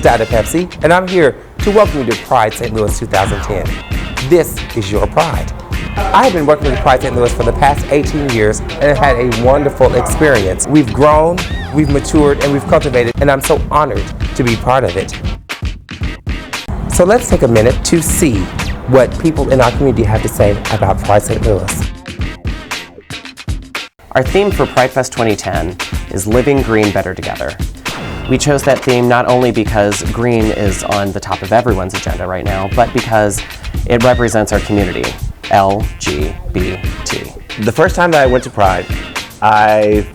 Dr. Pepsi, and I'm here to welcome you to Pride St. Louis 2010. This is your Pride. I have been working with Pride St. Louis for the past 18 years and have had a wonderful experience. We've grown, we've matured, and we've cultivated, and I'm so honored to be part of it. So let's take a minute to see what people in our community have to say about Pride St. Louis. Our theme for PrideFest 2010 is Living Green Better Together. We chose that theme not only because green is on the top of everyone's agenda right now, but because it represents our community, LGBT. The first time that I went to Pride, I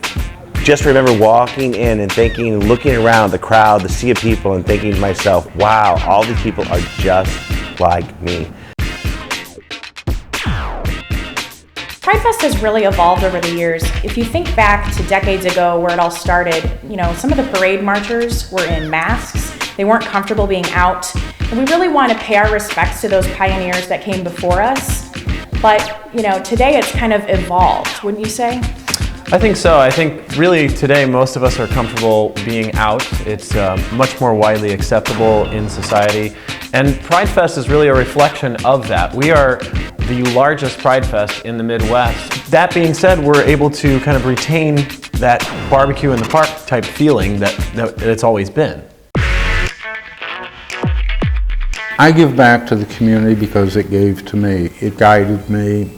just remember walking in and thinking, looking around the crowd, the sea of people, and thinking to myself, wow, all these people are just like me. PrideFest has really evolved over the years. If you think back to decades ago where it all started, some of the parade marchers were in masks. They weren't comfortable being out. And we really want to pay our respects to those pioneers that came before us. But, today it's kind of evolved, wouldn't you say? I think so. I think really today most of us are comfortable being out. It's much more widely acceptable in society. And PrideFest is really a reflection of that. We are the largest PrideFest in the Midwest. That being said, we're able to kind of retain that barbecue in the park type feeling that it's always been. I give back to the community because it gave to me. It guided me.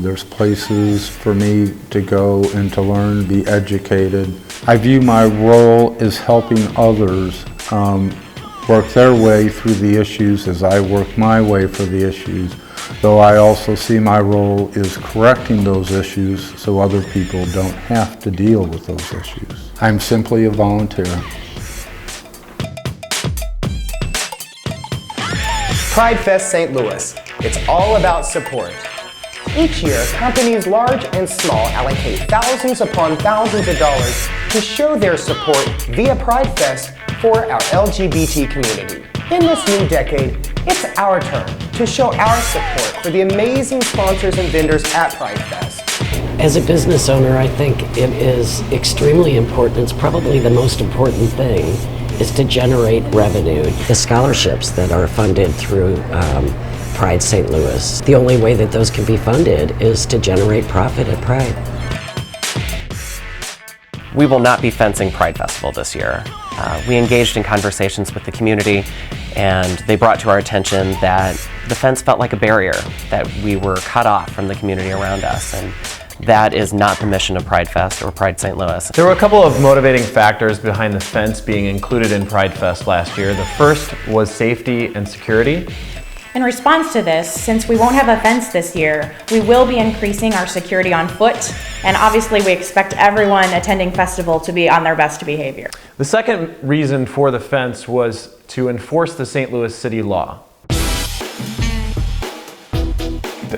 There's places for me to go and to learn, be educated. I view my role as helping others work their way through the issues as I work my way for the issues, though I also see my role is correcting those issues so other people don't have to deal with those issues. I'm simply a volunteer. PrideFest St. Louis. It's all about support. Each year, companies large and small allocate thousands upon thousands of dollars to show their support via PrideFest for our LGBT community. In this new decade, it's our turn to show our support for the amazing sponsors and vendors at PrideFest. As a business owner, I think it is extremely important. It's probably the most important thing is to generate revenue. The scholarships that are funded through Pride St. Louis, the only way that those can be funded is to generate profit at Pride. We will not be fencing Pride Festival this year. We engaged in conversations with the community, and they brought to our attention that the fence felt like a barrier, that we were cut off from the community around us, and that is not the mission of PrideFest or Pride St. Louis. There were a couple of motivating factors behind the fence being included in PrideFest last year. The first was safety and security. In response to this, since we won't have a fence this year, we will be increasing our security on foot, and obviously we expect everyone attending festival to be on their best behavior. The second reason for the fence was to enforce the St. Louis city law.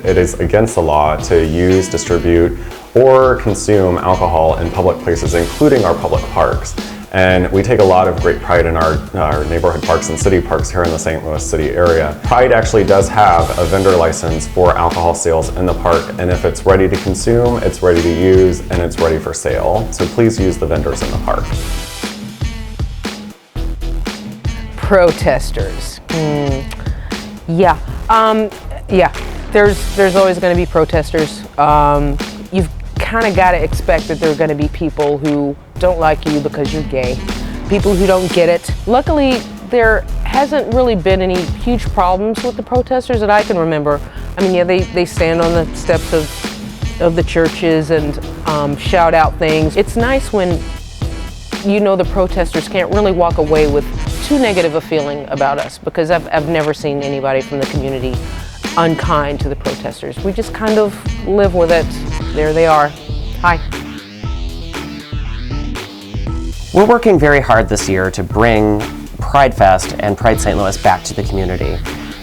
It is against the law to use, distribute, or consume alcohol in public places, including our public parks. And we take a lot of great pride in our neighborhood parks and city parks here in the St. Louis city area. Pride actually does have a vendor license for alcohol sales in the park, and if it's ready to consume, it's ready to use, and it's ready for sale. So please use the vendors in the park. Protesters. Yeah. There's always going to be protesters. You've kind of got to expect that there are going to be people who don't like you because you're gay, people who don't get it. Luckily, there hasn't really been any huge problems with the protesters that I can remember. I mean, yeah, they stand on the steps of the churches and shout out things. It's nice when the protesters can't really walk away with too negative a feeling about us, because I've never seen anybody from the community unkind to the protesters. We just kind of live with it. There they are. Hi. We're working very hard this year to bring PrideFest and Pride St. Louis back to the community.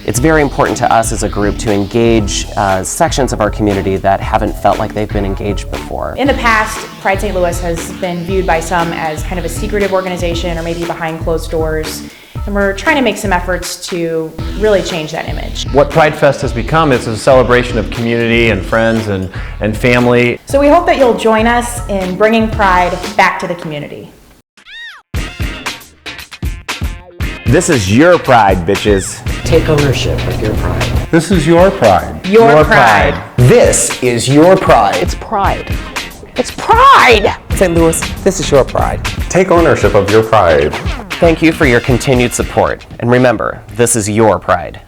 It's very important to us as a group to engage sections of our community that haven't felt like they've been engaged before. In the past, Pride St. Louis has been viewed by some as kind of a secretive organization or maybe behind closed doors. And we're trying to make some efforts to really change that image. What PrideFest has become is a celebration of community and friends and family. So we hope that you'll join us in bringing Pride back to the community. This is your pride, bitches. Take ownership of your pride. This is your pride. Your pride. This is your pride. It's pride. It's pride! St. Louis, this is your pride. Take ownership of your pride. Thank you for your continued support. And remember, this is your pride.